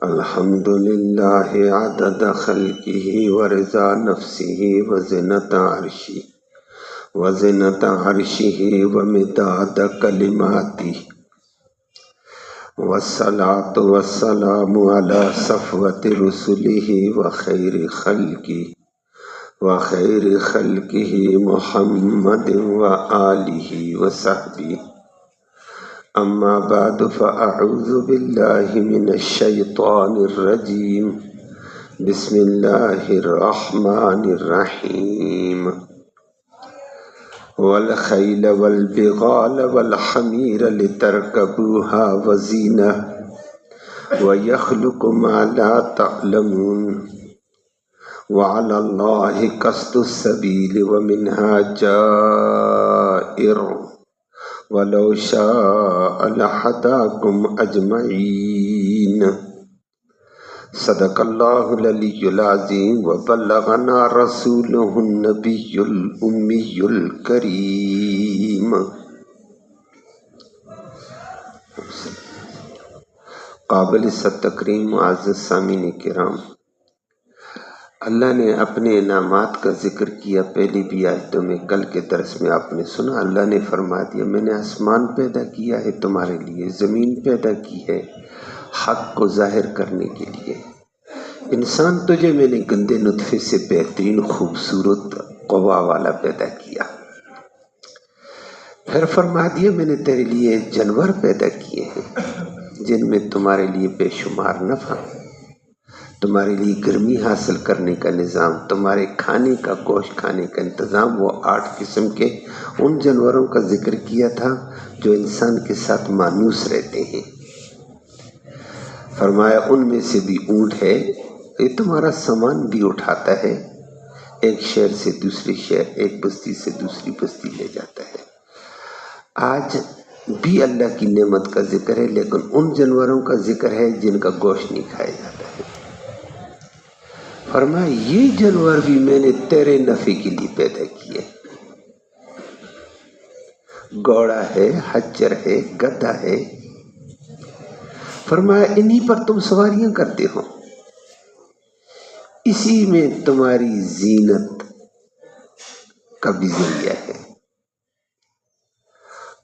الحمدللہ عدد خلقہ ورضا نفسہ وزنة عرشہ ومداد کلماتہ والصلاة والسلام علی صفوة رسلہ وخیر خلقہ محمد وآلہ وصحبہ اما بعد فاعوذ باللہ من الشیطان الرجیم بسم اللہ الرحمن الرحیم والخیل والبغال والحمیر لترکبوها وزینہ ویخلق ما لا تعلمون وعلی اللہ قصد السبیل ومنها جائر ولو شاء لہداکم اجمعین صدق اللہ العلی العظیم وبلغنا رسولہ النبی الامی الکریم۔ قابل تکریم معزز سامعین کرام، اللہ نے اپنے انعامات کا ذکر کیا پہلی بھی آیتوں میں، کل کے درس میں آپ نے سنا۔ اللہ نے فرما دیا میں نے آسمان پیدا کیا ہے تمہارے لیے، زمین پیدا کی ہے حق کو ظاہر کرنے کے لیے۔ انسان تجھے میں نے گندے نطفے سے بہترین خوبصورت قوا والا پیدا کیا۔ پھر فرما دیا میں نے تیرے لیے جانور پیدا کیے ہیں جن میں تمہارے لیے بے شمار نفع، تمہارے لیے گرمی حاصل کرنے کا نظام، تمہارے کھانے کا گوشت کھانے کا انتظام۔ وہ 8 قسم کے ان جانوروں کا ذکر کیا تھا جو انسان کے ساتھ مانوس رہتے ہیں۔ فرمایا ان میں سے بھی اونٹ ہے، یہ تمہارا سامان بھی اٹھاتا ہے، ایک شہر سے دوسرے شہر، ایک بستی سے دوسری بستی لے جاتا ہے۔ آج بھی اللہ کی نعمت کا ذکر ہے، لیکن ان جانوروں کا ذکر ہے جن کا گوشت نہیں کھایا جاتا ہے۔ فرمایا یہ جانور بھی میں نے تیرے نفع کے لیے پیدا کیے، گھوڑا ہے، خچر ہے، گدھا ہے۔ فرمایا انہی پر تم سواریاں کرتے ہو، اسی میں تمہاری زینت کا بھی ذریعہ ہے۔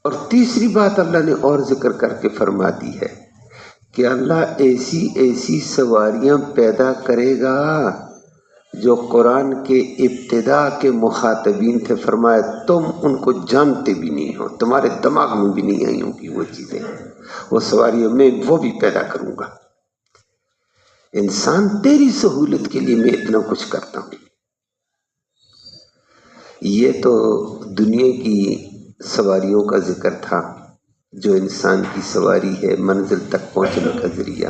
اور تیسری بات اللہ نے اور ذکر کر کے فرما دی ہے کہ اللہ ایسی سواریاں پیدا کرے گا جو قرآن کے ابتدا کے مخاطبین تھے۔ فرمایا تم ان کو جانتے بھی نہیں ہو، تمہارے دماغ میں بھی نہیں آئی ہوں گی وہ چیزیں، وہ سواریاں میں وہ بھی پیدا کروں گا۔ انسان تیری سہولت کے لیے میں اتنا کچھ کرتا ہوں۔ یہ تو دنیا کی سواریوں کا ذکر تھا جو انسان کی سواری ہے منزل تک پہنچنے کا ذریعہ۔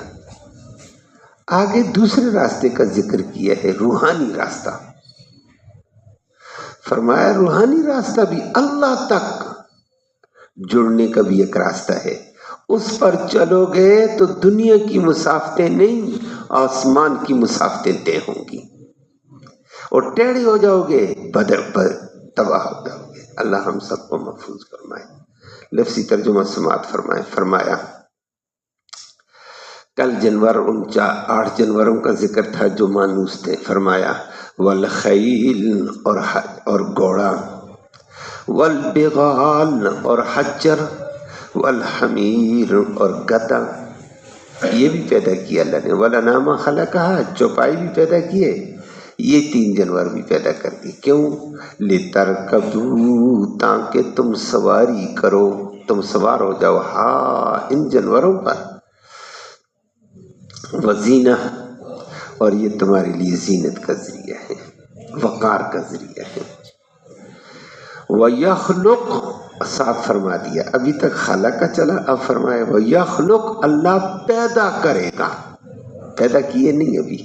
آگے دوسرے راستے کا ذکر کیا ہے، روحانی راستہ۔ فرمایا روحانی راستہ بھی اللہ تک جڑنے کا بھی ایک راستہ ہے، اس پر چلو گے تو دنیا کی مسافتیں نہیں آسمان کی مسافتیں طے ہوں گی، اور ٹیڑھے ہو جاؤ گے تباہ ہو جاؤ گے۔ اللہ ہم سب کو محفوظ فرمائے۔ لفظی ترجمہ سماعت فرمائے۔ فرمایا کل جانور ان 8 جانوروں کا ذکر تھا جو مانوس تھے۔ فرمایا والخیل اور گھوڑا، والبغال اور خچر، والحمیر اور گدھا، یہ بھی پیدا کیا اللہ نے۔ والانعام خلقہا، چوپائی بھی پیدا کیے، یہ 3 جانور بھی پیدا کر دی۔ کیوں؟ لترکبو، تاکہ تم سواری کرو، تم سوار ہو جاؤ ہاں ان جانوروں پر، وزینہ، اور یہ تمہارے لیے زینت کا ذریعہ ہے، وقار کا ذریعہ ہے۔ وَيَخْلُقْ، ساتھ فرما دیا، ابھی تک خلق کا چلا، اب فرمایا وَيَخْلُقْ، اللہ پیدا کرے گا، پیدا کیے نہیں ابھی،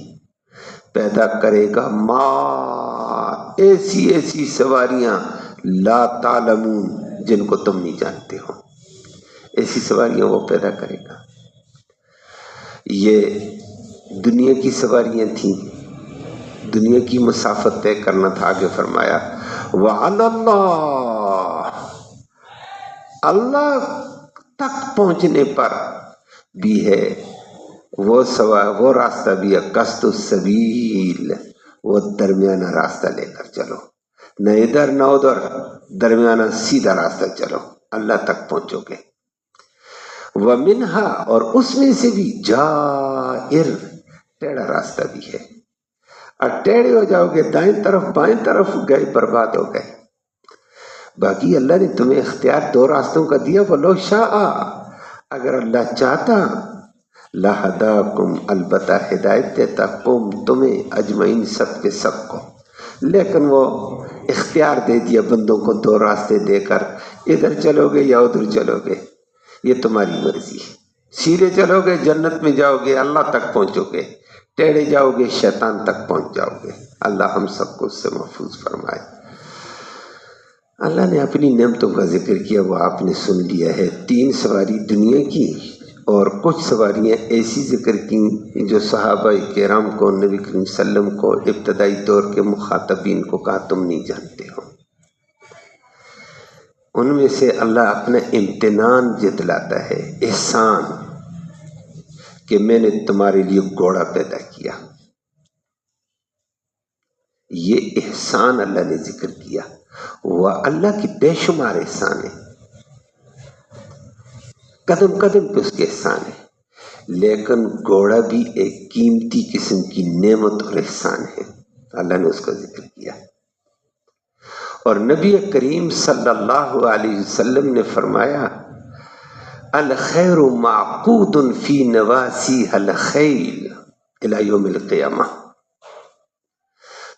پیدا کرے گا ما، ایسی سواریاں لا تعلمون، جن کو تم نہیں جانتے ہو، ایسی سواریاں وہ پیدا کرے گا۔ یہ دنیا کی سواریاں تھیں، دنیا کی مسافت طے کرنا تھا۔ آگے فرمایا وَعَلَى اللَّهِ، اللہ تک پہنچنے پر بھی ہے وہ راستہ بھی ہے قصد السبیل، وہ درمیانہ راستہ لے کر چلو، نہ ادھر نہ ادھر، درمیانہ سیدھا راستہ چلو، اللہ تک پہنچو گے۔ ومنہا، اور اس میں سے بھی جائر، ٹیڑھا راستہ بھی ہے، اور ٹیڑھے ہو جاؤ گے دائیں طرف بائیں طرف گئے برباد ہو گئے۔ باقی اللہ نے تمہیں اختیار دو راستوں کا دیا، وَلَوْ شَاءَ، اگر اللہ چاہتا، لَهَدَاكُمْ، البتہ ہدایت دیتا، تمہیں اجمعین، سب کے سب کو، لیکن وہ اختیار دے دیا بندوں کو دو راستے دے کر، ادھر چلو گے یا ادھر چلو گے، یہ تمہاری مرضی ہے، سیدھے چلو گے جنت میں جاؤ گے، اللہ تک پہنچو گے، ٹیڑھے جاؤ گے شیطان تک پہنچ جاؤ گے۔ اللہ ہم سب کو اس سے محفوظ فرمائے۔ اللہ نے اپنی نعمتوں کا ذکر کیا، وہ آپ نے سن لیا ہے۔ 3 سواری دنیا کی اور کچھ سواریاں ایسی ذکر کی جو صحابہ کرام کو، نبی کریم صلی اللہ علیہ وسلم کو، ابتدائی دور کے مخاطبین کو کہا تم نہیں جانتے ہو۔ ان میں سے اللہ اپنا امتنان جتلاتا ہے، احسان، کہ میں نے تمہارے لیے گھوڑا پیدا کیا۔ یہ احسان اللہ نے ذکر کیا، وہ اللہ کی بے شمار احسان ہے، قدم قدم پہ اس کے احسان ہے، لیکن گھوڑا بھی ایک قیمتی قسم کی نعمت اور احسان ہے، اللہ نے اس کا ذکر کیا۔ اور نبی کریم صلی اللہ علیہ وسلم نے فرمایا، الخیر معقود فی نواسیہ الخیل الی یوم القیامہ۔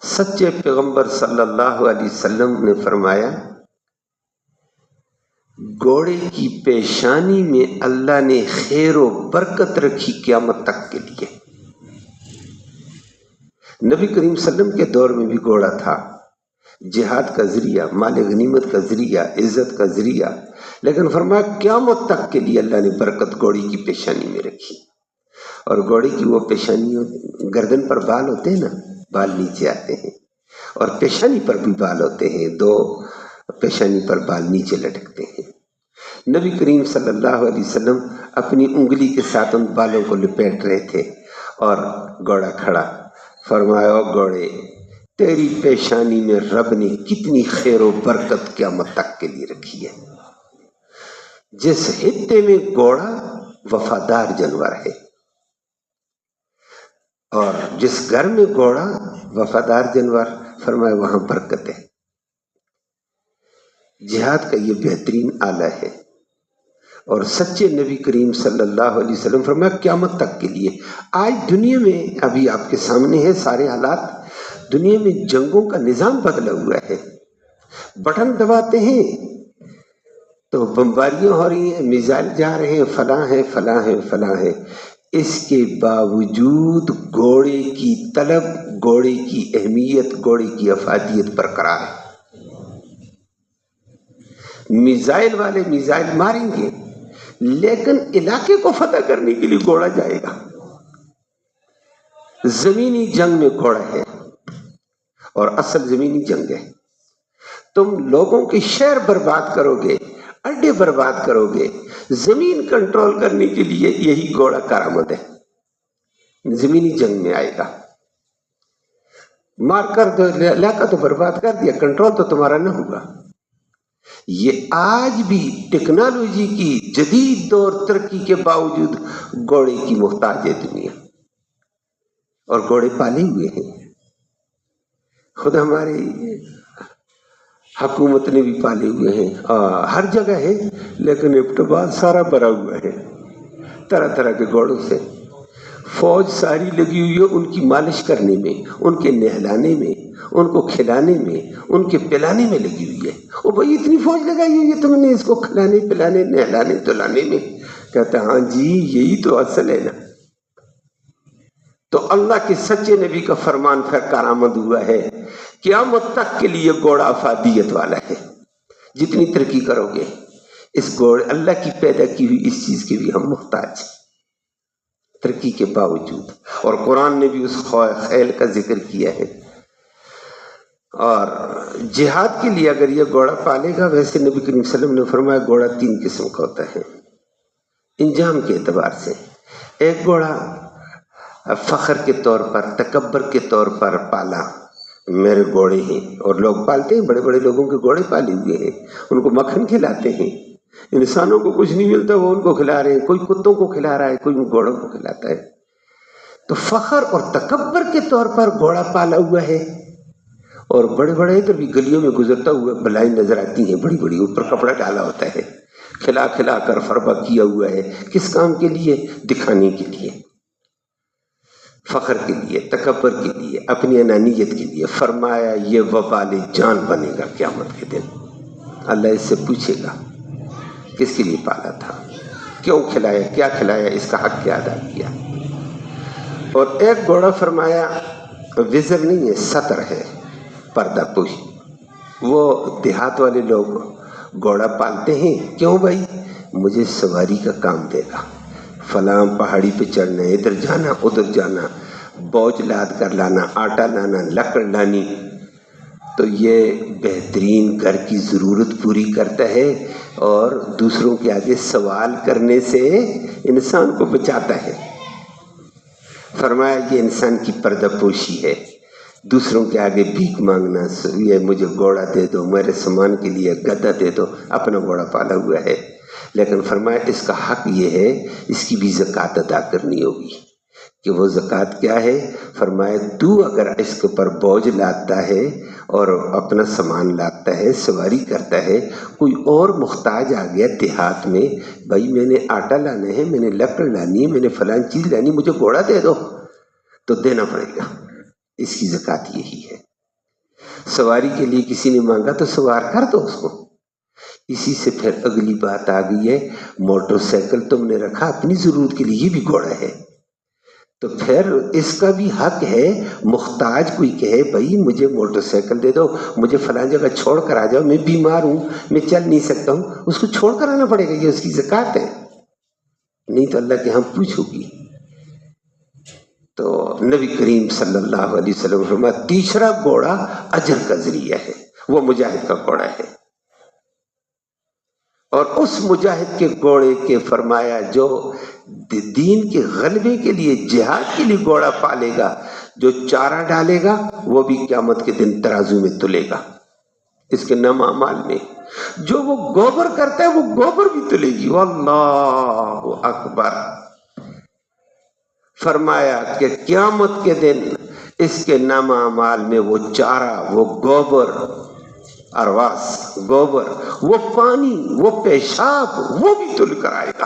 سچے پیغمبر صلی اللہ علیہ وسلم نے فرمایا، گھوڑے کی پیشانی میں اللہ نے خیر و برکت رکھی قیامت تک کے لیے۔ نبی کریم صلی اللہ علیہ وسلم کے دور میں بھی گھوڑا تھا، جہاد کا ذریعہ، مال غنیمت کا ذریعہ، عزت کا ذریعہ، لیکن فرمایا قیامت تک کے لیے اللہ نے برکت گھوڑے کی پیشانی میں رکھی۔ اور گھوڑے کی وہ پیشانی، گردن پر بال ہوتے ہیں نا، بال نیچے آتے ہیں، اور پیشانی پر بھی بال ہوتے ہیں، 2 پیشانی پر بال نیچے لٹکتے ہیں۔ نبی کریم صلی اللہ علیہ وسلم اپنی انگلی کے ساتھ ان بالوں کو لپیٹ رہے تھے، اور گھوڑا کھڑا، فرمایا گھوڑے تیری پیشانی میں رب نے کتنی خیر و برکت قیامت تک کے لیے رکھی ہے۔ جس خطے میں گھوڑا وفادار جانور ہے، اور جس گھر میں گھوڑا وفادار جانور، فرمایا وہاں برکت ہے۔ جہاد کا یہ بہترین آلہ ہے، اور سچے نبی کریم صلی اللہ علیہ وسلم فرمایا قیامت تک کے لیے۔ آج دنیا میں، ابھی آپ کے سامنے ہے سارے حالات، دنیا میں جنگوں کا نظام بدلا ہوا ہے، بٹن دباتے ہیں تو بمباریاں ہو رہی ہیں، میزائل جا رہے ہیں، فلاں ہے فلاں ہے فلاں ہے، اس کے باوجود گھوڑے کی طلب، گھوڑے کی اہمیت، گھوڑے کی افادیت برقرار ہے۔ میزائل والے میزائل ماریں گے، لیکن علاقے کو فتح کرنے کے لیے گھوڑا جائے گا۔ زمینی جنگ میں گھوڑا ہے، اور اصل زمینی جنگ ہے۔ تم لوگوں کے شہر برباد کرو گے، اڈے برباد کرو گے، زمین کنٹرول کرنے کے لیے یہی گھوڑا کارآمد ہے۔ زمینی جنگ میں آئے گا، مار کر دو، علاقہ تو برباد کر دیا، کنٹرول تو تمہارا نہ ہوگا۔ یہ آج بھی ٹیکنالوجی کی جدید دور ترقی کے باوجود گھوڑے کی محتاج ہے دنیا، اور گھوڑے پالے ہوئے ہیں، خود ہماری حکومت نے بھی پالے ہوئے ہیں، ہر جگہ ہے، لیکن ابتباد سارا بھرا ہوا ہے طرح طرح کے گھوڑوں سے۔ فوج ساری لگی ہوئی ہے ان کی مالش کرنے میں، ان کے نہلانے میں، ان کو کھلانے میں، ان کے پلانے میں لگی ہوئی ہے۔ او بھائی اتنی فوج لگائی ہوئی ہے تم نے اس کو کھلانے پلانے نہلانے دلانے میں؟ کہتا ہاں جی یہی تو اصل ہے نا۔ تو اللہ کے سچے نبی کا فرمان پھر کارآمد ہوا ہے، قیامت تک کے لیے گھوڑا افادیت والا ہے۔ جتنی ترقی کرو گے، اس گھوڑے، اللہ کی پیدا کی ہوئی اس چیز کے بھی ہم محتاج ہیں ترقی کے باوجود۔ اور قرآن نے بھی اس خیل کا ذکر کیا ہے۔ اور جہاد کے لیے اگر یہ گھوڑا پالے گا، ویسے نبی کریم صلی اللہ علیہ وسلم نے فرمایا گھوڑا 3 قسم کا ہوتا ہے انجام کے اعتبار سے۔ ایک گھوڑا فخر کے طور پر، تکبر کے طور پر پالا، میرے گھوڑے ہیں. اور لوگ پالتے ہیں، بڑے بڑے لوگوں کے گھوڑے پالے ہوئے ہیں، ان کو مکھن کھلاتے ہیں. انسانوں کو کچھ نہیں ملتا، وہ ان کو کھلا رہے ہیں، کوئی کتوں کو کھلا رہا ہے، کوئی گھوڑوں کو کھلاتا ہے. تو فخر اور تکبر کے طور پر گھوڑا پالا ہوا ہے. اور بڑے بڑے کبھی گلیوں میں گزرتا ہوا بلائیں نظر آتی ہیں، بڑی بڑی، اوپر کپڑا ڈالا ہوتا ہے، کھلا کھلا کر فربا کیا ہوا ہے. کس کام کے لیے؟ دکھانے کے لیے، فخر کے لیے، تکبر کے لیے، اپنی انانیت کے لیے. فرمایا یہ وبال جان بنے گا قیامت کے دن. اللہ اس سے پوچھے گا کس کے لیے پالا تھا، کیوں کھلایا، کیا کھلایا، اس کا حق کیا ادا کیا. اور ایک گھوڑا فرمایا وزر نہیں ہے، سطر ہے، پردہ پوش. وہ دیہات والے لوگ گھوڑا پالتے ہیں، کیوں بھائی؟ مجھے سواری کا کام دے گا، فلاں پہاڑی پہ چڑھنا، ادھر جانا ادھر جانا، بوجھ لاد کر لانا، آٹا لانا، لکڑ لانی. تو یہ بہترین گھر کی ضرورت پوری کرتا ہے اور دوسروں کے آگے سوال کرنے سے انسان کو بچاتا ہے. فرمایا یہ انسان کی پردہ پوشی ہے، دوسروں کے آگے بھیک مانگنا. یہ مجھے گھوڑا دے دو، میرے سامان کے لیے گدھا دے دو. اپنا گھوڑا پالا ہوا ہے، لیکن فرمایا اس کا حق یہ ہے، اس کی بھی زکوٰۃ ادا کرنی ہوگی. کہ وہ زکوٰۃ کیا ہے؟ فرمایا تو اگر اس کے اوپر بوجھ لاتا ہے اور اپنا سامان لاتا ہے، سواری کرتا ہے، کوئی اور محتاج آ گیا دیہات میں، بھائی میں نے آٹا لانا ہے، میں نے لکڑ لانی ہے، میں نے فلاں چیز لانی، مجھے گھوڑا دے دو، تو دینا پڑے گا. اس کی زکوٰۃ یہی ہے. سواری کے لیے کسی نے مانگا تو سوار کر دو اس کو. اسی سے پھر اگلی بات آ گئی ہے، موٹر سائیکل تم نے رکھا اپنی ضرورت کے لیے، یہ بھی گھوڑا ہے. تو پھر اس کا بھی حق ہے، محتاج کوئی کہے بھائی مجھے موٹر سائیکل دے دو، مجھے فلاں جگہ چھوڑ کر آ جاؤ، میں بیمار ہوں، میں چل نہیں سکتا ہوں، اس کو چھوڑ کر آنا پڑے گا، یہ اس کی زکوٰۃ ہے. نہیں تو اللہ کے ہم پوچھو گی. تو نبی کریم صلی اللہ علیہ وسلم فرمایا تیسرا گھوڑا اجر کا ذریعہ ہے، وہ مجاہد کا گھوڑا ہے. اور اس مجاہد کے گھوڑے کے فرمایا جو دین کے غلبے کے لیے، جہاد کے لیے گھوڑا پالے گا، جو چارہ ڈالے گا، وہ بھی قیامت کے دن ترازو میں تلے گا، اس کے نام اعمال میں. جو وہ گوبر کرتا ہے وہ گوبر بھی تلے گی. واللہ اکبر. فرمایا کہ قیامت کے دن اس کے نام اعمال میں وہ چارہ، وہ گوبر، ارواس، گوبر، وہ پانی، وہ پیشاب، وہ بھی تل کر آئے گا.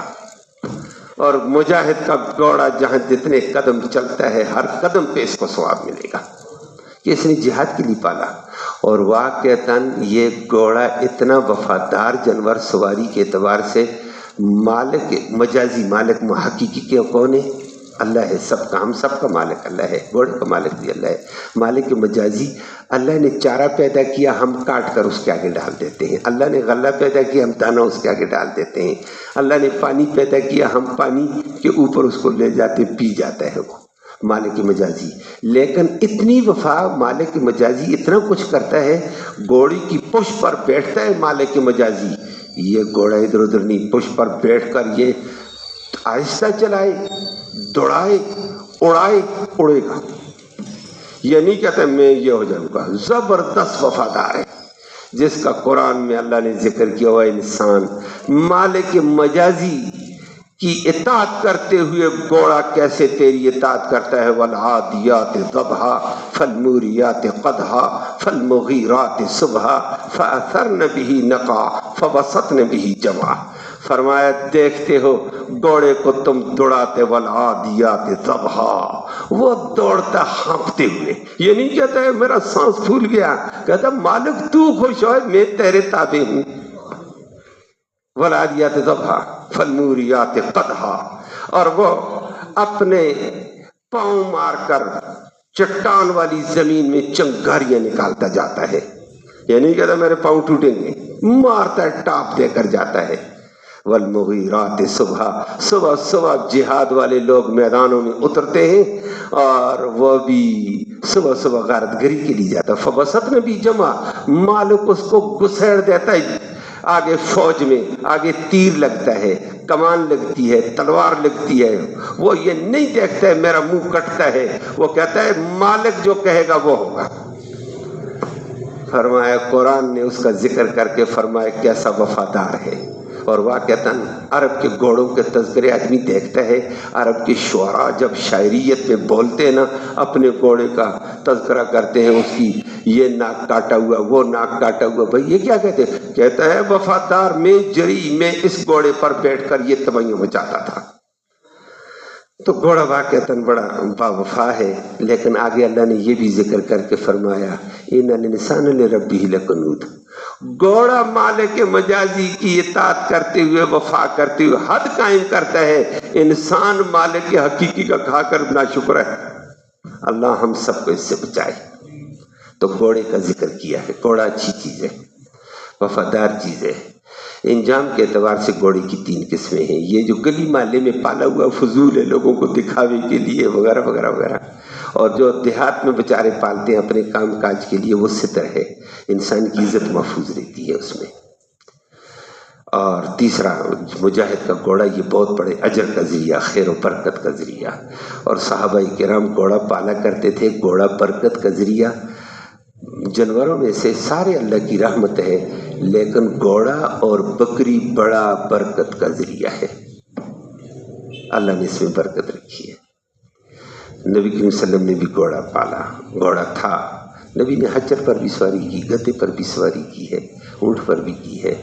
اور مجاہد کا گھوڑا جہاں جتنے قدم چلتا ہے، ہر قدم پہ اس کو ثواب ملے گا کہ اس نے جہاد کے لیے پالا. اور واقعتاً یہ گھوڑا اتنا وفادار جانور سواری کے اعتبار سے، مالک مجازی مالک حقیقی کے کون ہے؟ اللہ ہے. سب کا، ہم سب کا مالک اللہ ہے، گھوڑے کا مالک بھی اللہ ہے. مالک مجازی، اللہ نے چارہ پیدا کیا، ہم کاٹ کر اس کے آگے ڈال دیتے ہیں. اللہ نے غلہ پیدا کیا، ہم دانہ اس کے آگے ڈال دیتے ہیں. اللہ نے پانی پیدا کیا، ہم پانی کے اوپر اس کو لے جاتے، پی جاتا ہے وہ مالک مجازی. لیکن اتنی وفا مالک مجازی اتنا کچھ کرتا ہے، گھوڑی کی پشت پر بیٹھتا ہے مالک مجازی. یہ گھوڑا ادھر ادھر نہیں، پشت پر بیٹھ کر یہ آہستہ چلائے، دوڑائے، اڑائے، اڑے گا. یہ نہیں کہتا میں یہ ہو جاؤں گا. زبردست وفادار ہے، جس کا قرآن میں اللہ نے ذکر کیا ہوا انسان مالک مجازی کی اطاعت کرتے ہوئے گھوڑا کیسے تیری اطاعت کرتا ہے. والعادیات ضبحا فالموریات قدحا فالمغیرات صبحا فاثرن به نقعا فوسطن به جمعا. فرمایا دیکھتے ہو گھوڑے کو تم دوڑاتے، والعادیات ضبحا، وہ دوڑتا ہانپتے ہوئے. یہ نہیں کہتا ہے میرا سانس پھول گیا، کہتا مالک تو خوش ہو، میں تیرے تابع ہوں. والعادیات ضبحا فالموریات قدحا. اور وہ اپنے پاؤں مار کر چٹان والی زمین میں چنگاریاں نکالتا جاتا ہے. یہ نہیں کہتا میرے پاؤں ٹوٹیں گے، مارتا ہے، ٹاپ دے کر جاتا ہے. والمغیرات صبحا، صبح صبح جہاد والے لوگ میدانوں میں اترتے ہیں اور وہ بھی صبح صبح غارت گری کے لیے جاتا. فوسطن بھی جمع، مالک اس کو گسیڑ دیتا ہے، آگے فوج میں آگے تیر لگتا ہے، کمان لگتی ہے، تلوار لگتی ہے، وہ یہ نہیں دیکھتا ہے میرا منہ کٹتا ہے، وہ کہتا ہے مالک جو کہے گا وہ ہوگا۔ فرمایا قرآن نے اس کا ذکر کر کے فرمایا کیسا وفادار ہے۔ اور واقعتاً عرب کے گھوڑوں کے تذکرے آدمی دیکھتا ہے، عرب کے شعراء جب شاعریت میں بولتے ہیں نا، اپنے گھوڑے کا تذکرہ کرتے ہیں، اس کی یہ ناک کاٹا ہوا، وہ ناک کاٹا ہوا، بھائی یہ کیا کہتے ہیں؟ کہتا ہے وفادار میں جری، میں اس گھوڑے پر بیٹھ کر یہ تباہیاں مچاتا تھا۔ تو گھوڑا واقعتاً بڑا با وفا ہے، لیکن آگے اللہ نے یہ بھی ذکر کر کے فرمایا ان الانسان لربہ لکنود، گھوڑا مالک مجازی کی اطاعت کرتے ہوئے، وفا کرتے ہوئے حد قائم کرتا ہے، انسان مالک حقیقی کا کھا کر ناشکر ہے۔ اللہ ہم سب کو اس سے بچائے۔ تو گھوڑے کا ذکر کیا ہے، گھوڑا اچھی چیز ہے، وفادار چیز ہے۔ انجام کے اعتبار سے گھوڑے کی 3 قسمیں ہیں۔ یہ جو گلی محلے میں پالا ہوا فضول ہے، لوگوں کو دکھاوے کے لیے وغیرہ وغیرہ وغیرہ، اور جو دیہات میں بیچارے پالتے ہیں اپنے کام کاج کے لیے، وہ ستر ہے، انسان کی عزت محفوظ رہتی ہے اس میں۔ اور تیسرا مجاہد کا گھوڑا، یہ بہت بڑے اجر کا ذریعہ، خیر و برکت کا ذریعہ، اور صحابہ کرام گھوڑا پالا کرتے تھے، گھوڑا برکت کا ذریعہ۔ جانوروں میں سے سارے اللہ کی رحمت ہے، لیکن گھوڑا اور بکری بڑا برکت کا ذریعہ ہے، اللہ نے اس میں برکت رکھی ہے۔ نبی کریم صلی اللہ علیہ وسلم نے بھی گھوڑا پالا، گھوڑا تھا، نبی نے حجر پر بھی سواری کی، گدھے پر بھی سواری کی ہے، اونٹ پر بھی کی ہے۔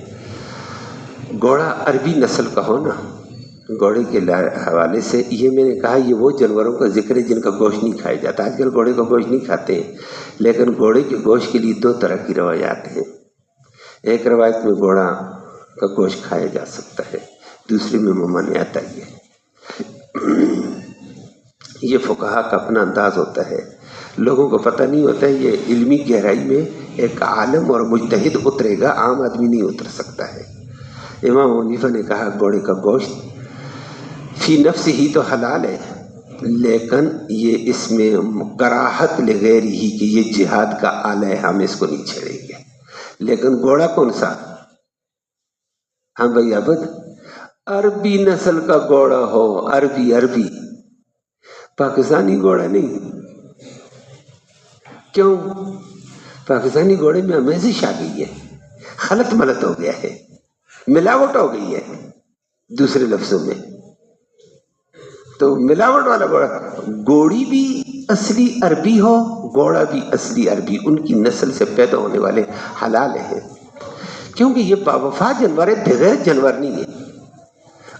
گھوڑا عربی نسل کا ہو نا، گھوڑے کے حوالے سے یہ میں نے کہا یہ وہ جانوروں کا ذکر ہے جن کا گوشت نہیں کھایا جاتا۔ آج کل گھوڑے کا گوشت نہیں کھاتے ہیں، لیکن گھوڑے کے گوشت کے لیے 2 طرح کی روایات ہیں۔ ایک روایت میں گھوڑا کا گوشت کھایا جا سکتا ہے، دوسری میں ممانعت آئی ہے۔ یہ فقہا کا اپنا انداز ہوتا ہے، لوگوں کو پتہ نہیں ہوتا ہے، یہ علمی گہرائی میں ایک عالم اور مجتہد اترے گا، عام آدمی نہیں اتر سکتا ہے۔ امام حنیفہ نے کہا گھوڑے کا گوشت فی نفس ہی تو حلال ہے، لیکن یہ اس میں کراہت لغیر ہی کہ یہ جہاد کا آلہ ہے، ہم اس کو نہیں چھیڑیں گے۔ لیکن گھوڑا کون سا؟ ہاں بھائی عبد، عربی نسل کا گھوڑا ہو، عربی، پاکستانی گھوڑا نہیں۔ کیوں؟ پاکستانی گھوڑے میں آمیزش آ گئی ہے، خلط ملط ہو گیا ہے، ملاوٹ ہو گئی ہے، دوسرے لفظوں میں تو ملاوٹ والا گھوڑا۔ گھوڑی بھی اصلی عربی ہو، گھوڑا بھی اصلی عربی، ان کی نسل سے پیدا ہونے والے حلال ہیں، کیونکہ یہ باوفا جانور ہے، بغیر جانور نہیں ہے۔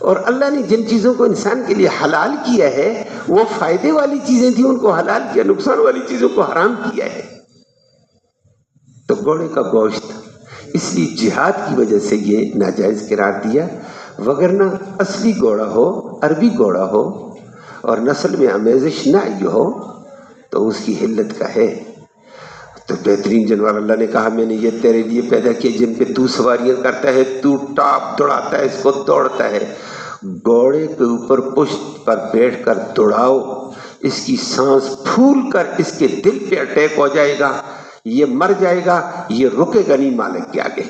اور اللہ نے جن چیزوں کو انسان کے لیے حلال کیا ہے وہ فائدے والی چیزیں تھیں، ان کو حلال کیا، نقصان والی چیزوں کو حرام کیا ہے۔ تو گھوڑے کا گوشت اس لیے جہاد کی وجہ سے یہ ناجائز قرار دیا، وگرنہ اصلی گھوڑا ہو، عربی گھوڑا ہو اور نسل میں آمیزش نہ آئی ہو تو اس کی حلت کا ہے۔ تو بہترین جانور اللہ نے کہا میں نے یہ تیرے لیے پیدا کیے جن پہ تو سواریاں کرتا ہے، تو ٹاپ دوڑاتا ہے، اس کو دوڑتا ہے۔ گھوڑے کے اوپر پشت پر بیٹھ کر دوڑاؤ، اس کی سانس پھول کر اس کے دل پہ اٹیک ہو جائے گا، یہ مر جائے گا، یہ رکے گا نہیں مالک کے آگے۔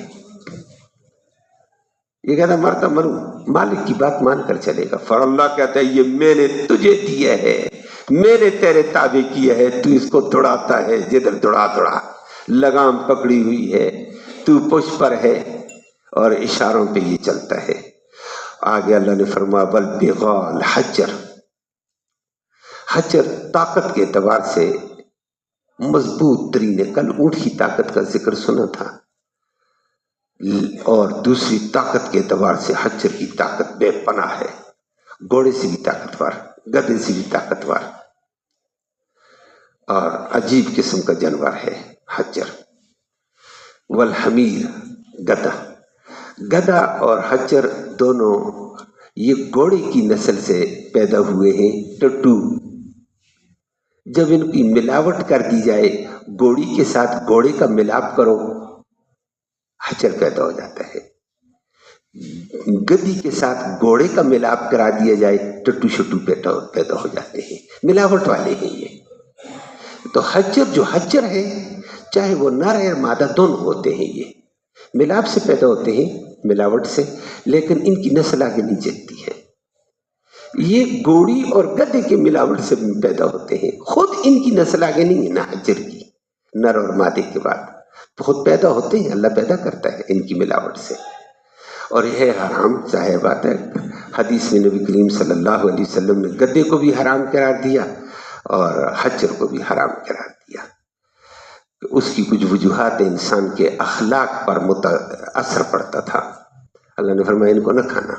یہ کہتا مرتا مروں، مالک کی بات مان کر چلے گا۔ فر اللہ کہتا ہے یہ میں نے تجھے دیا ہے، میں نے تیرے تابع کیا ہے، تو اس کو دوڑاتا ہے، جدھر دوڑا لگام پکڑی ہوئی ہے، تو پشت پر ہے اور اشاروں پہ یہ چلتا ہے۔ آگے اللہ نے فرمایا بل بغال حجر، حجر طاقت کے اعتبار سے مضبوط ترین ہے۔ کل اونٹ کی طاقت کا ذکر سنا تھا، اور دوسری طاقت کے اعتبار سے حجر کی طاقت بے پناہ ہے، گھوڑے سے بھی طاقتور، گدھے سے بھی طاقتور، اور عجیب قسم کا جانور ہے حجر۔ والحمیر، گدھا اور حجر دونوں یہ گھوڑے کی نسل سے پیدا ہوئے ہیں۔ ٹٹو جب ان کی ملاوٹ کر دی جائے، گھوڑی کے ساتھ گھوڑے کا ملاپ کرو، حجر پیدا ہو جاتا ہے۔ گدھی کے ساتھ گھوڑے کا ملاپ کرا دیا جائے، ٹٹو شٹو پیدا ہو جاتے ہیں، ملاوٹ والے ہیں یہ۔ تو حجر جو حجر ہے، چاہے وہ نر ہے مادہ دونوں ہوتے ہیں، یہ ملاپ سے پیدا ہوتے ہیں، ملاوٹ سے، لیکن ان کی نسل آگے نہیں چلتی ہے۔ یہ گھوڑی اور گدھے کے ملاوٹ سے پیدا ہوتے ہیں، خود ان کی نسل آگے نہیں ہے نا حجر کی، نر اور مادے کے بعد خود پیدا ہوتے ہیں، اللہ پیدا کرتا ہے ان کی ملاوٹ سے، اور یہ حرام ظاہر بات ہے۔ حدیث میں نبی کریم صلی اللہ علیہ وسلم نے گدھے کو بھی حرام قرار دیا اور حجر کو بھی حرام قرار دیا۔ اس کی کچھ وجوہات انسان کے اخلاق پر اثر پڑتا تھا، اللہ نے فرمایا ان کو نہ کھانا،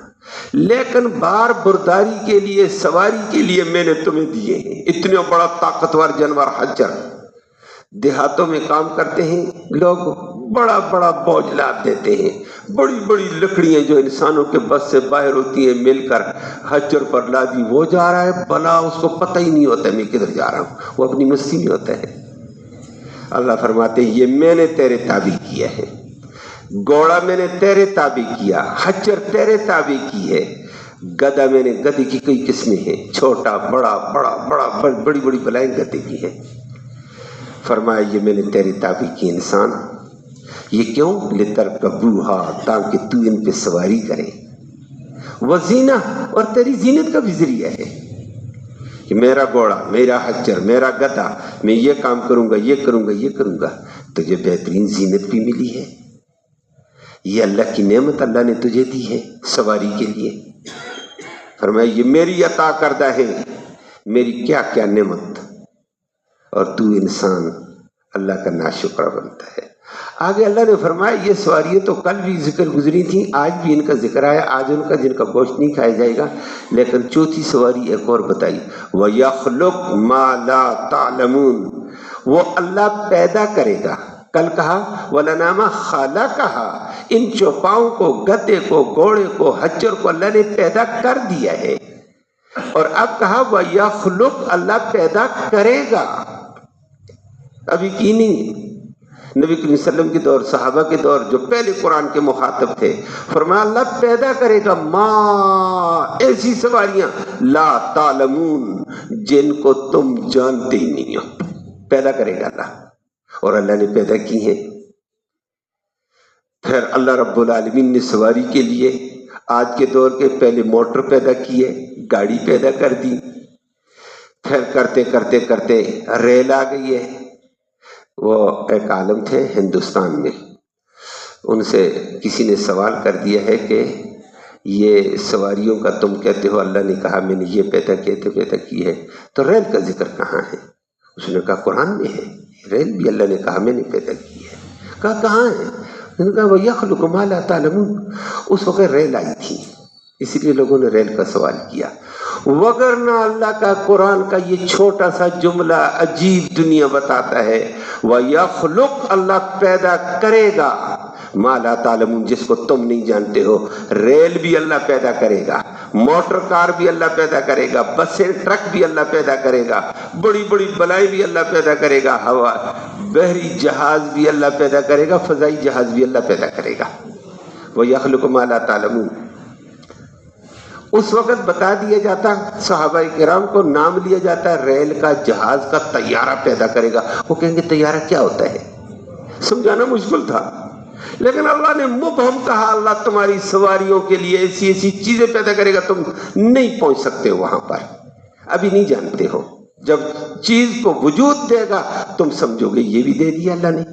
لیکن بار برداری کے لیے، سواری کے لیے میں نے تمہیں دیے ہیں۔ اتنا بڑا طاقتور جانور حجر، دیہاتوں میں کام کرتے ہیں لوگ، بڑا بڑا بوجھ لاد دیتے ہیں، بڑی بڑی لکڑیاں جو انسانوں کے بس سے باہر ہوتی ہیں مل کر حجر پر لادی، وہ جا رہا ہے بلا اس کو پتہ ہی نہیں ہوتا میں کدھر جا رہا ہوں، وہ اپنی مستی میں ہوتا ہے۔ اللہ فرماتے ہیں یہ میں نے تیرے تابع کیا ہے، گھوڑا میں نے تیرے تابع کیا، حجر تیرے تابع کی ہے، گدھا میں نے، گدھے کی کئی قسمیں ہیں، چھوٹا بڑا بڑا بڑا بڑی بڑی بلائیں گدھے کی ہیں۔ فرمایا یہ میں نے تیرے تابع کی انسان، یہ کیوں؟ لِتَرْكَبُوهَا، تاکہ تو ان پہ سواری کرے، وَزِینَةً، اور تیری زینت کا بھی ذریعہ ہے کہ میرا گھوڑا، میرا حجر، میرا گدھا، میں یہ کام کروں گا، یہ کروں گا، یہ کروں گا، تجھے بہترین زینت بھی ملی ہے۔ یہ اللہ کی نعمت اللہ نے تجھے دی ہے سواری کے لیے۔ فرمایا یہ میری عطا کردہ ہے، میری کیا کیا نعمت، اور تو انسان اللہ کا ناشکرہ بنتا ہے۔ آگے اللہ نے فرمایا یہ سواریاں تو کل بھی ذکر گزری تھیں، آج بھی ان کا ذکر آیا، آج ان کا جن کا گوشت نہیں کھایا جائے گا، لیکن چوتھی سواری ایک اور بتائی، وَيَخْلُقْ مَا لَا تَعْلَمُونَ، وہ اللہ پیدا کرے گا۔ کل کہا وَلَنَامَ خَلَقَهَا، ان چوپاؤں کو، گدھے کو، گھوڑے کو، حجر کو اللہ نے پیدا کر دیا ہے، اور اب کہا وَيَخْلُقْ، اللہ پیدا کرے گا، ابھی کی نہیں۔ نبی کریم صلی اللہ علیہ وسلم کے دور، صحابہ کے دور، جو پہلے قرآن کے مخاطب تھے، فرمایا اللہ پیدا کرے گا ما، ایسی سواریاں لا تعلمون، جن کو تم جانتے ہی نہیں ہو، پیدا کرے گا اللہ، اور اللہ نے پیدا کی ہیں۔ پھر اللہ رب العالمین نے سواری کے لیے آج کے دور کے پہلے موٹر پیدا کیے، گاڑی پیدا کر دی، پھر کرتے کرتے کرتے ریل آ گئی ہے۔ وہ ایک عالم تھے ہندوستان میں، ان سے کسی نے سوال کر دیا ہے کہ یہ سواریوں کا تم کہتے ہو، اللہ نے کہا میں نے یہ پیدا کیے تھے، پیدا کی ہے، تو ریل کا ذکر کہاں ہے؟ اس نے کہا قرآن میں ہے، ریل بھی اللہ نے کہا میں نے پیدا کی ہے۔ کہا کہاں ہے؟ انہوں نے کہا وَيَخْلُقُ مَا لَا تَعْلَمُونَ، اس وقت ریل آئی تھی، اس لیے لوگوں نے ریل کا سوال کیا، وگرنہ اللہ کا قرآن کا یہ چھوٹا سا جملہ عجیب دنیا بتاتا ہے، وَيَخْلُقُ، اللہ پیدا کرے گا، مَا لَا تَعْلَمُونَ، جس کو تم نہیں جانتے ہو۔ ریل بھی اللہ پیدا کرے گا، موٹر کار بھی اللہ پیدا کرے گا، بسیں، ٹرک بھی اللہ پیدا کرے گا، بڑی بڑی بلائیں بھی اللہ پیدا کرے گا، ہوا بحری جہاز بھی اللہ پیدا کرے گا، فضائی جہاز بھی اللہ پیدا کرے گا۔ وَيَخْلُقُ مَا لَا تَعْلَمُونَ، اس وقت بتا دیا جاتا، صحابہ کرام کو نام لیا جاتا ریل کا، جہاز کا، طیارہ پیدا کرے گا، وہ کہیں گے طیارہ کیا ہوتا ہے، سمجھانا مشکل تھا، لیکن اللہ نے مبہم کہا اللہ تمہاری سواریوں کے لیے ایسی ایسی چیزیں پیدا کرے گا، تم نہیں پہنچ سکتے وہاں پر، ابھی نہیں جانتے ہو، جب چیز کو وجود دے گا تم سمجھو گے یہ بھی دے دیا اللہ نے۔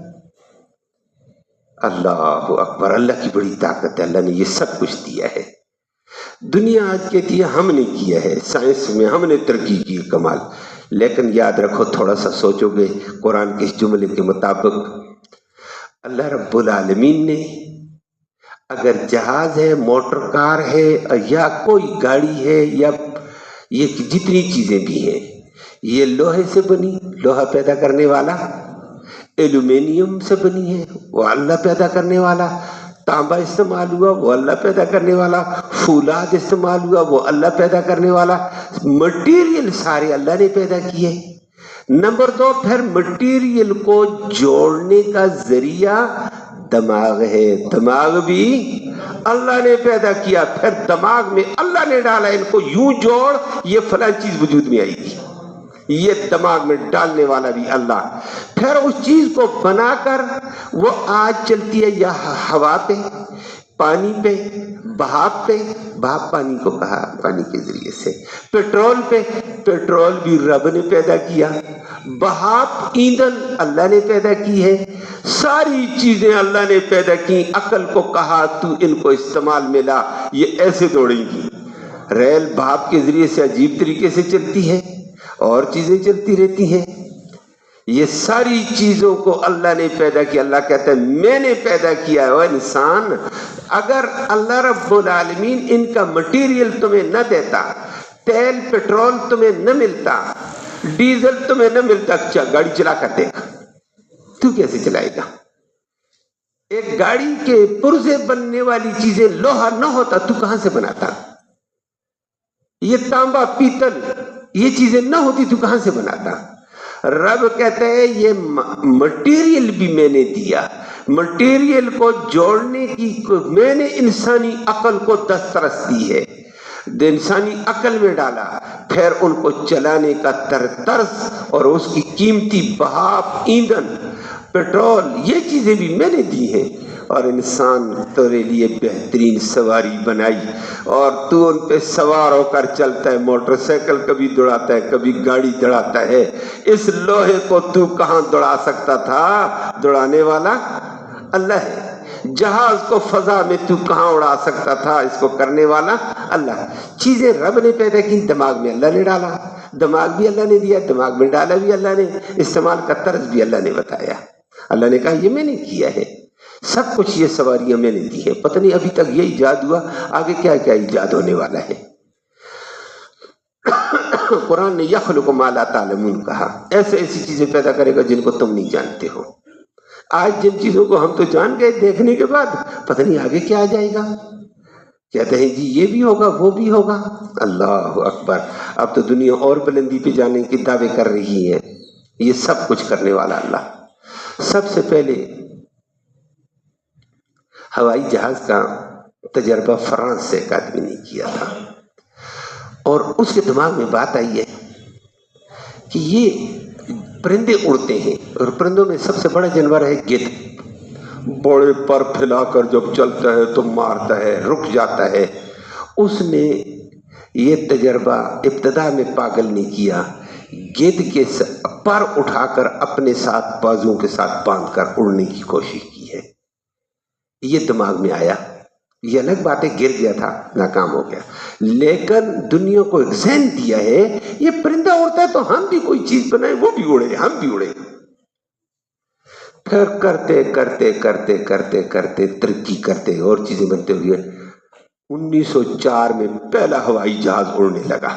اللہ اکبر، اللہ کی بڑی طاقت ہے، اللہ نے یہ سب کچھ دیا ہے۔ دنیا آج کہتی ہے ہم نے کیا ہے، سائنس میں ہم نے ترقی کی، کمال، لیکن یاد رکھو تھوڑا سا سوچو گے قرآن کے اس جملے کے مطابق، اللہ رب العالمین نے اگر جہاز ہے، موٹر کار ہے، یا کوئی گاڑی ہے، یا یہ جتنی چیزیں بھی ہیں، یہ لوہے سے بنی، لوہا پیدا کرنے والا، ایلومینیم سے بنی ہے، وہ اللہ پیدا کرنے والا، تانبا استعمال ہوا وہ اللہ پیدا کرنے والا، فولاد استعمال ہوا وہ اللہ پیدا کرنے والا، مٹیریل سارے اللہ نے پیدا کیے۔ نمبر 2، پھر مٹیریل کو جوڑنے کا ذریعہ دماغ ہے، دماغ بھی اللہ نے پیدا کیا، پھر دماغ میں اللہ نے ڈالا ان کو یوں جوڑ یہ فلاں چیز وجود میں آئی گی، یہ دماغ میں ڈالنے والا بھی اللہ، پھر اس چیز کو بنا کر وہ آج چلتی ہے یا ہوا پہ، پانی پہ، بھاپ پہ، بھاپ پانی کو کہا پانی کے ذریعے سے، پیٹرول پہ، پیٹرول بھی رب نے پیدا کیا، بھاپ ایندھن اللہ نے پیدا کی ہے، ساری چیزیں اللہ نے پیدا کی۔ عقل کو کہا تو ان کو استعمال میں لا، یہ ایسے دوڑیں گی۔ ریل بھاپ کے ذریعے سے عجیب طریقے سے چلتی ہے، اور چیزیں چلتی رہتی ہیں۔ یہ ساری چیزوں کو اللہ نے پیدا کیا۔ اللہ کہتا ہے میں نے پیدا کیا ہے۔ وہ انسان، اگر اللہ رب العالمین ان کا مٹیریل تمہیں نہ دیتا، تیل پیٹرول تمہیں نہ ملتا، ڈیزل تمہیں نہ ملتا، گاڑی چلا کر دیکھ، تو کیسے چلائے گا؟ ایک گاڑی کے پرزے بننے والی چیزیں لوہا نہ ہوتا تو کہاں سے بناتا؟ یہ تانبا پیتل یہ چیزیں نہ ہوتی تو کہاں سے بناتا؟ رب کہتا ہے یہ مٹیریل بھی میں نے دیا، مٹیریل کو جوڑنے کی میں نے انسانی عقل کو دسترس دی ہے، انسانی عقل میں ڈالا، پھر ان کو چلانے کا طرز اور اس کی قیمتی بھاپ، ایندھن، پیٹرول، یہ چیزیں بھی میں نے دی ہیں، اور انسان تیرے لیے بہترین سواری بنائی، اور تو ان پہ سوار ہو کر چلتا ہے، موٹر سائیکل کبھی دوڑاتا ہے، کبھی گاڑی دوڑاتا ہے۔ اس لوہے کو تو کہاں دوڑا سکتا تھا؟ دوڑانے والا اللہ ہے۔ جہاز کو فضا میں تو کہاں اڑا سکتا تھا؟ اس کو کرنے والا اللہ ہے۔ چیزیں رب نے پیدا کی، دماغ میں اللہ نے ڈالا، دماغ بھی اللہ نے دیا، دماغ میں ڈالا بھی اللہ نے، استعمال کا طرز بھی اللہ نے بتایا۔ اللہ نے کہا یہ میں نے کیا ہے، سب کچھ یہ سواریاں میں نے دی ہیں، پتہ نہیں ابھی تک یہ ایجاد ہوا، آگے کیا کیا ایجاد ہونے والا ہے۔ قرآن نے یخلق ما لا تعلمون کہا، ایسے ایسی چیزیں پیدا کرے گا جن کو تم نہیں جانتے ہو۔ آج جن چیزوں کو ہم تو جان گئے دیکھنے کے بعد، پتہ نہیں آگے کیا آ جائے گا۔ کہتے ہیں جی یہ بھی ہوگا وہ بھی ہوگا۔ اللہ اکبر، اب تو دنیا اور بلندی پہ جانے کی دعوے کر رہی ہے۔ یہ سب کچھ کرنے والا اللہ۔ سب سے پہلے ہوائی جہاز کا تجربہ فرانس سے ایک آدمی نے کیا تھا، اور اس کے دماغ میں بات آئی ہے کہ یہ پرندے اڑتے ہیں، اور پرندوں میں سب سے بڑا جانور ہے گدھ، بڑے پر پھیلا کر جب چلتا ہے تو مارتا ہے، رک جاتا ہے۔ اس نے یہ تجربہ ابتدا میں پاگل نے کیا، گدھ کے پر اٹھا کر اپنے ساتھ بازوؤں کے ساتھ باندھ کر اڑنے کی کوشش کی ہے۔ یہ دماغ میں آیا، یہ الگ بات ہے، گر گیا تھا، ناکام ہو گیا، لیکن دنیا کو ایک ذہن دیا ہے یہ پرندہ اڑتا ہے تو ہم بھی کوئی چیز بنائیں، وہ بھی اڑے، ہم بھی اڑے۔ پھر کرتے کرتے کرتے کرتے کرتے ترقی کرتے اور چیزیں بنتے ہوئے 1904 میں پہلا ہوائی جہاز اڑنے لگا،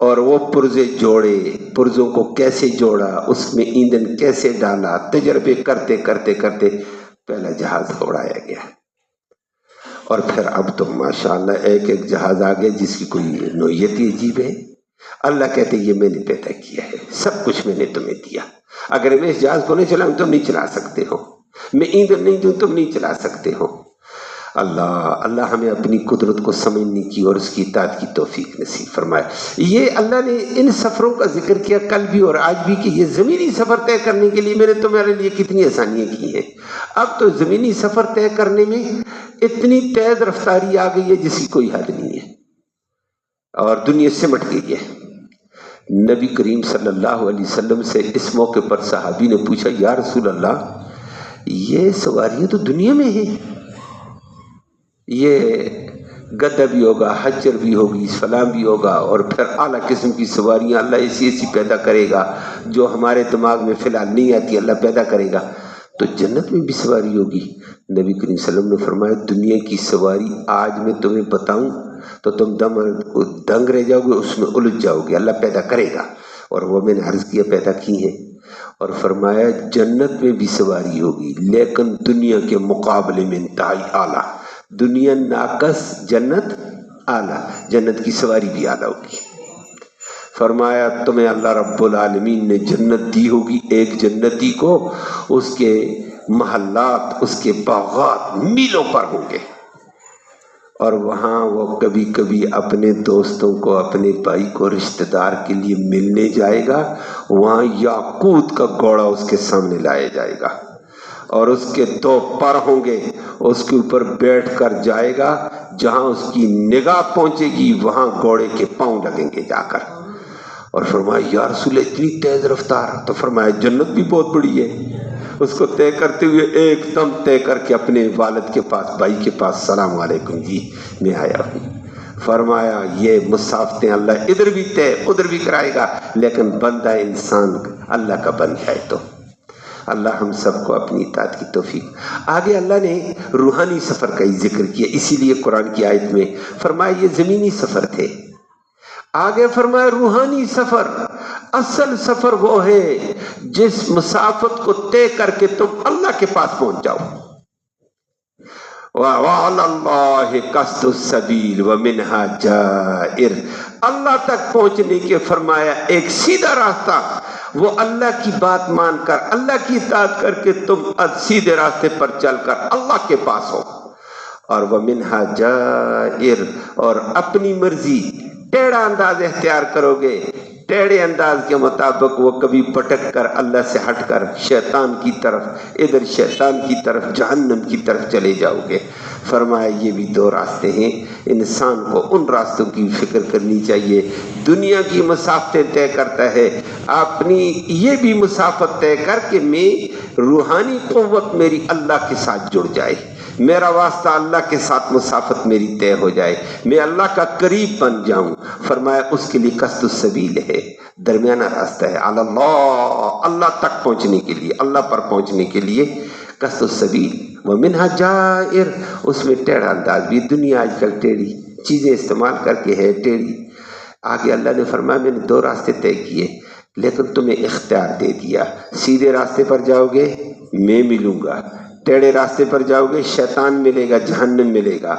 اور وہ پرزے جوڑے، پرزوں کو کیسے جوڑا، اس میں ایندھن کیسے ڈالا، تجربے کرتے کرتے کرتے پہلا جہاز اڑایا گیا۔ اور پھر اب تو ماشاءاللہ ایک ایک جہاز آ گیا جس کی کوئی نوعیت ہی عجیب ہے۔ اللہ کہتے یہ میں نے پیدا کیا ہے، سب کچھ میں نے تمہیں دیا، اگر میں اس جہاز کو نہیں چلاؤں تم نہیں چلا سکتے ہو، میں ایندھن نہیں دوں تم نہیں چلا سکتے ہو۔ اللہ ہمیں اپنی قدرت کو سمجھنے کی اور اس کی اطاعت کی توفیق نصیب فرمائے۔ یہ اللہ نے ان سفروں کا ذکر کیا کل بھی اور آج بھی کہ یہ زمینی سفر طے کرنے کے لیے میں نے تمہارے لیے کتنی آسانیاں کی ہیں۔ اب تو زمینی سفر طے کرنے میں اتنی تیز رفتاری آ گئی ہے جس کی کوئی حد نہیں ہے، اور دنیا سمٹ گئی ہے۔ نبی کریم صلی اللہ علیہ وسلم سے اس موقع پر صحابی نے پوچھا یا رسول اللہ یہ سواریاں تو دنیا میں ہیں، یہ گدھا بھی ہوگا، حجر بھی ہوگی، فلاں بھی ہوگا، اور پھر اعلیٰ قسم کی سواریاں اللہ ایسی ایسی پیدا کرے گا جو ہمارے دماغ میں فی الحال نہیں آتی، اللہ پیدا کرے گا، تو جنت میں بھی سواری ہوگی۔ نبی کریم صلی اللہ علیہ وسلم نے فرمایا دنیا کی سواری آج میں تمہیں بتاؤں تو تم دنگ رہ جاؤ گے، اس میں الجھ جاؤ گے، اللہ پیدا کرے گا، اور وہ میں نے عرض کیا پیدا کی ہے۔ اور فرمایا جنت میں بھی سواری ہوگی لیکن دنیا کے مقابلے میں انتہائی اعلیٰ، دنیا ناقص جنت اعلیٰ، جنت کی سواری بھی اعلیٰ ہوگی۔ فرمایا تمہیں اللہ رب العالمین نے جنت دی ہوگی، ایک جنتی کو اس کے محلات، اس کے باغات میلوں پر ہوں گے، اور وہاں وہ کبھی کبھی اپنے دوستوں کو، اپنے بھائی کو، رشتہ دار کے لیے ملنے جائے گا، وہاں یاقوت کا گھوڑا اس کے سامنے لایا جائے گا، اور اس کے 2 پر ہوں گے، اس کے اوپر بیٹھ کر جائے گا، جہاں اس کی نگاہ پہنچے گی وہاں گھوڑے کے پاؤں لگیں گے جا کر۔ اور فرمایا یا رسول اتنی تیز رفتار؟ تو فرمایا جنت بھی بہت بڑی ہے۔ اس کو طے کرتے ہوئے ایک دم طے کر کے اپنے والد کے پاس، بھائی کے پاس، السلام علیکم جی میں آیا ہوں۔ فرمایا یہ مسافتیں اللہ ادھر بھی طے ادھر بھی کرائے گا، لیکن بندہ انسان اللہ کا بن جائے تو۔ اللہ ہم سب کو اپنی اطاعت کی توفیق۔ آگے اللہ نے روحانی سفر کا ہی ذکر کیا، اسی لیے قرآن کی آیت میں فرمایا یہ زمینی سفر تھے، آگے فرمایا روحانی سفر۔ اصل سفر وہ ہے جس مسافت کو طے کر کے تم اللہ کے پاس پہنچ جاؤ۔ وَعَلَى اللَّهِ قَصْدُ السَّبِيلِ وَمِنْهَا جَائِرٌ۔ اللہ تک پہنچنے کے فرمایا ایک سیدھا راستہ، وہ اللہ کی بات مان کر، اللہ کی اطاعت کر کے تم سیدھے راستے پر چل کر اللہ کے پاس ہو۔ اور وَمِنْهَا جَائِرٌ، اور اپنی مرضی ٹیڑھا انداز اختیار کرو گے، ٹیڑھے انداز کے مطابق وہ کبھی پٹک کر اللہ سے ہٹ کر شیطان کی طرف، ادھر شیطان کی طرف، جہنم کی طرف چلے جاؤ گے۔ فرمایا یہ بھی 2 راستے ہیں، انسان کو ان راستوں کی فکر کرنی چاہیے۔ دنیا کی مسافتیں طے کرتا ہے، اپنی یہ بھی مسافت طے کر کہ میں روحانی قوت میری اللہ کے ساتھ جڑ جائے، میرا واسطہ اللہ کے ساتھ مسافت میری طے ہو جائے، میں اللہ کا قریب بن جاؤں۔ فرمایا اس کے لیے قصد السبیل ہے، درمیانہ راستہ ہے، اللہ تک پہنچنے کے لیے، اللہ پر پہنچنے کے لیے قصد السبیل۔ وَمِنْهَا جَائِرٌ، اس میں ٹیڑھا انداز بھی، دنیا آج کل ٹیڑھی چیزیں استعمال کر کے ہے ٹیڑھی۔ آگے اللہ نے فرمایا میں نے 2 راستے طے کیے، لیکن تمہیں اختیار دے دیا، سیدھے راستے پر جاؤ گے میں ملوں گا، ٹیڑھے راستے پر جاؤ گے شیطان ملے گا، جہنم ملے گا۔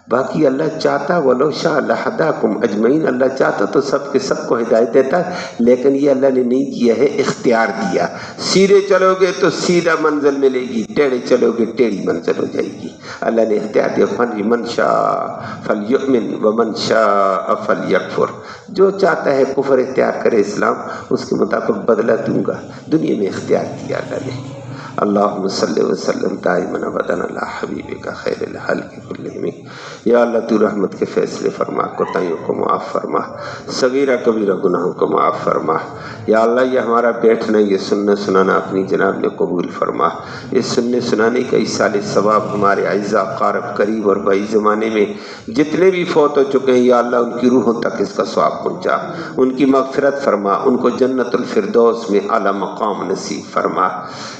باقی اللہ چاہتا وَلَوْ شَاءَ لَهَدَاكُمْ أَجْمَعِينَ، اللہ چاہتا تو سب کے سب کو ہدایت دیتا، لیکن یہ اللہ نے نہیں کیا ہے، اختیار دیا۔ سیدھے چلو گے تو سیدھا منزل ملے گی، ٹیڑھے چلو گے ٹیڑھی منزل ہو جائے گی۔ اللہ نے اختیار دیا، فَمَن شَاءَ فَلْيُؤْمِنْ وَمَن شَاءَ فَلْيَكْفُرْ، جو چاہتا ہے کفر اختیار کرے، اسلام اس کے مطابق بدلہ دوں گا۔ دنیا میں اختیار دیا اللہ نے۔ اللہم صلی وسلم دائما ابدا علی حبیبک خیر الخلق کلہم۔ یا اللہ تو رحمت کے فیصلے فرما، کوتاہیوں کو معاف فرما، صغیرہ کبیرہ گناہوں کو معاف فرما۔ یا اللہ یہ ہمارا بیٹھنا، یہ سننا سنانا اپنی جناب نے قبول فرما۔ اس سننے سنانے کا ایصال ثواب ہمارے اعزاء قارب قریب اور بعید زمانے میں جتنے بھی فوت ہو چکے ہیں، یا اللہ ان کی روحوں تک اس کا ثواب پہنچا، ان کی مغفرت فرما، ان کو جنت الفردوس میں اعلیٰ مقام نصیب فرما۔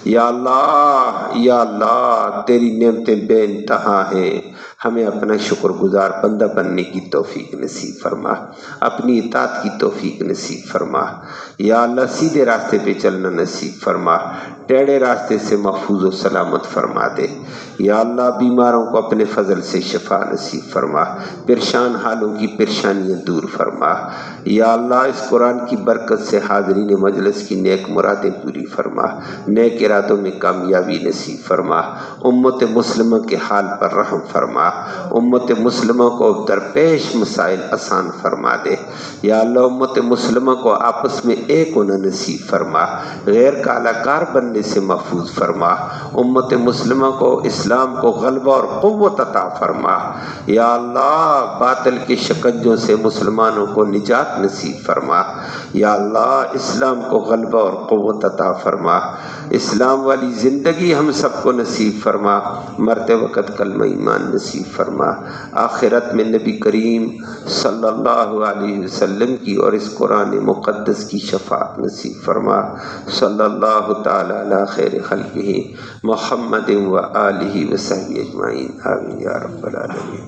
یا اللہ تیری نعمتیں بے انتہا ہیں، ہمیں اپنا شکر گزار بندہ بننے کی توفیق نصیب فرما، اپنی اطاعت کی توفیق نصیب فرما۔ یا اللہ سیدھے راستے پہ چلنا نصیب فرما، ٹیڑھے راستے سے محفوظ و سلامت فرما دے۔ یا اللہ بیماروں کو اپنے فضل سے شفا نصیب فرما، پریشان حالوں کی پریشانیاں دور فرما۔ یا اللہ اس قرآن کی برکت سے حاضرین مجلس کی نیک مرادیں پوری فرما، نیک ارادوں میں کامیابی نصیب فرما، امت مسلمہ کے حال پر رحم فرما، امت مسلمہ کو درپیش مسائل آسان فرما دے۔ یا اللہ امت مسلمہ کو آپس میں ایک ہونا نصیب فرما، غیر کا علاقار بننے سے محفوظ فرما، امت مسلمہ کو اسلام کو غلبہ اور قوت عطا فرما۔ یا اللہ باطل کے شکنجوں سے مسلمانوں کو نجات نصیب فرما۔ یا اللہ اسلام کو غلبہ اور قوت عطا فرما، اسلام والی زندگی ہم سب کو نصیب فرما، مرتے وقت کلمہ ایمان نصیب فرما، آخرت میں نبی کریم صلی اللہ علیہ وسلم کی اور اس قرآن مقدس کی شفاعت نصیب فرما۔ صلی اللہ تعالی علی خیر خلقہ محمد و آلہ و صحبہ اجمعین، آمین یا رب العالمین۔